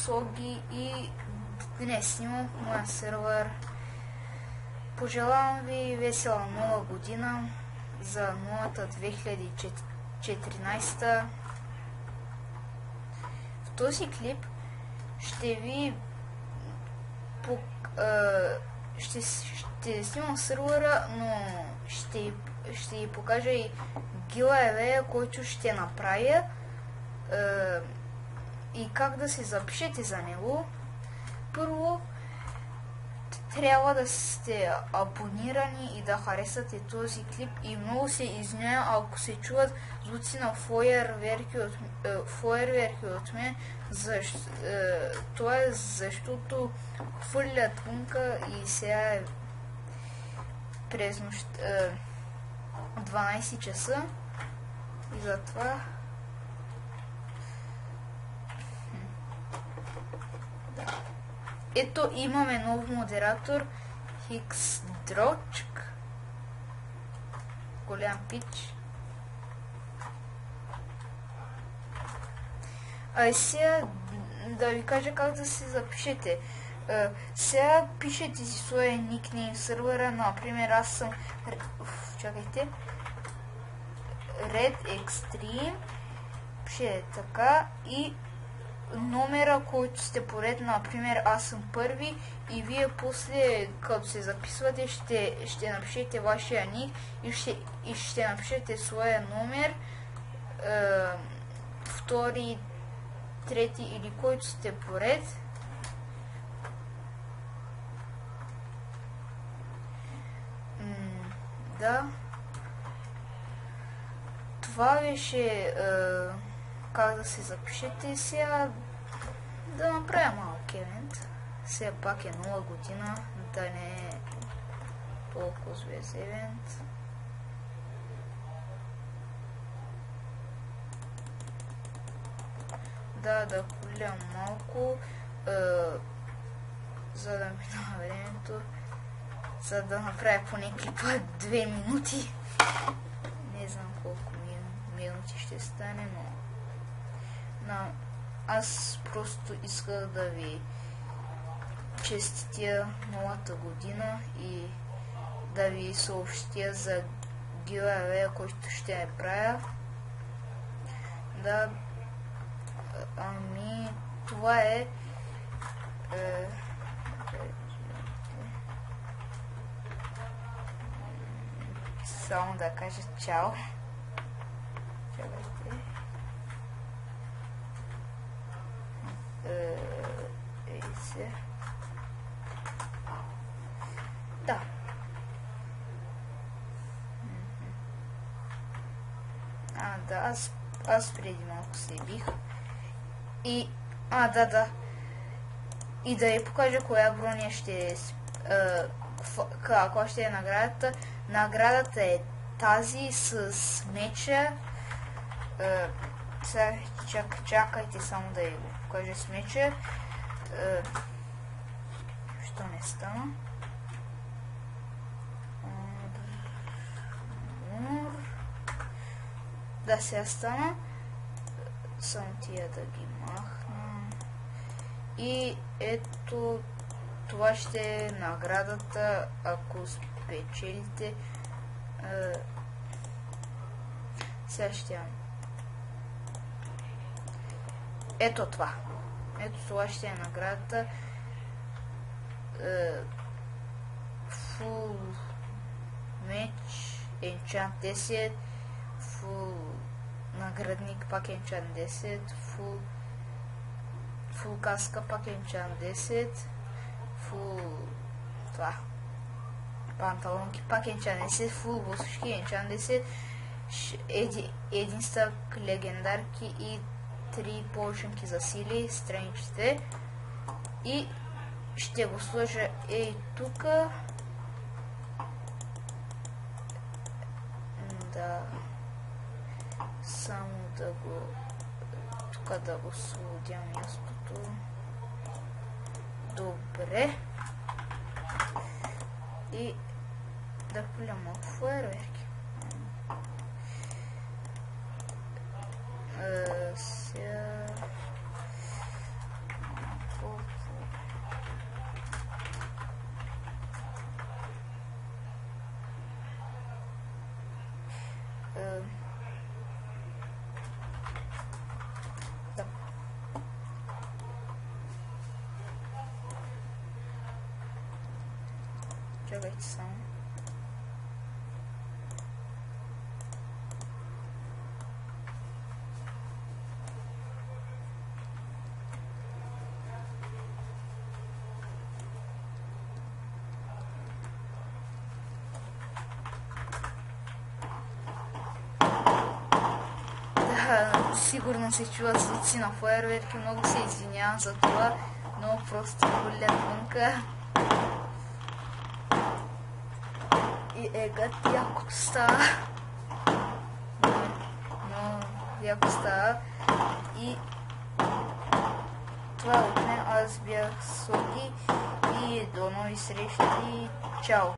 Соги и днес снимам моя сервер. Пожелавам ви весела нова година за новата 2014. В този клип ще ви ще снимам сервера, но ще ви покажа и giveaway, който ще направя и как да се запишете за него. Първо трябва да сте абонирани и да харесате този клип, и много се извинявам ако се чуват звуци на фойерверки от мен. Това е защото хвърлят лунка и сега е през нощ 12 часа и затова ето имаме нов модератор Хиксдрочк, голям пич. А сега да ви кажа как да се запишете. Сега пишете си своя никнейм в сервера, например аз съм чакайте Red Extreme, пишете така и номера, който сте поред, например аз съм първи, и вие после като се записвате ще напишете вашия ник и ще напишете своя номер, втори, трети или който сте поред. Да, това беше как да се запишете. Сега да направя малък евент. Все пак е нова година, да не е толкова без евент. Да хвърля малко, за да минава времето, за да направя поне клипа 2 минути. Не знам колко минути ще стане, но аз просто исках да ви честитя новата година и да ви съобщя за giveaway, който ще направя. Да, ами това е само да кажа чао. Да. Аз преди малко се бих. И и да ви покажа коя броня ще е, каква ще е наградата. Наградата е тази с меча. Сега чакайте само да ви покажа с меча. Що не стана? Да, сега стана. Само тия да ги махна. И ето това ще е наградата, ако спечелите. Сега ще имам. Ето това. Ето това ще е наградата. Full меч, енчант 10, full наградник пак енчант 10, full каска пак енчант 10, full това панталонки пак енчант 10, full босушки енчант 10, един стък легендарки и 3 починки за сили, страничите, и ще го сложа тука. Да, само да го тук да освободя мястото. Добре. И да хвърля малко фойерверки. Сега Чакайте само. Сигурно се чуват звуци на фойерверки, много се извинявам за това, но просто хулят вънка. И егът яко става. Но яко става. И това от мен, аз бях Соги и до нови срещи. Чао!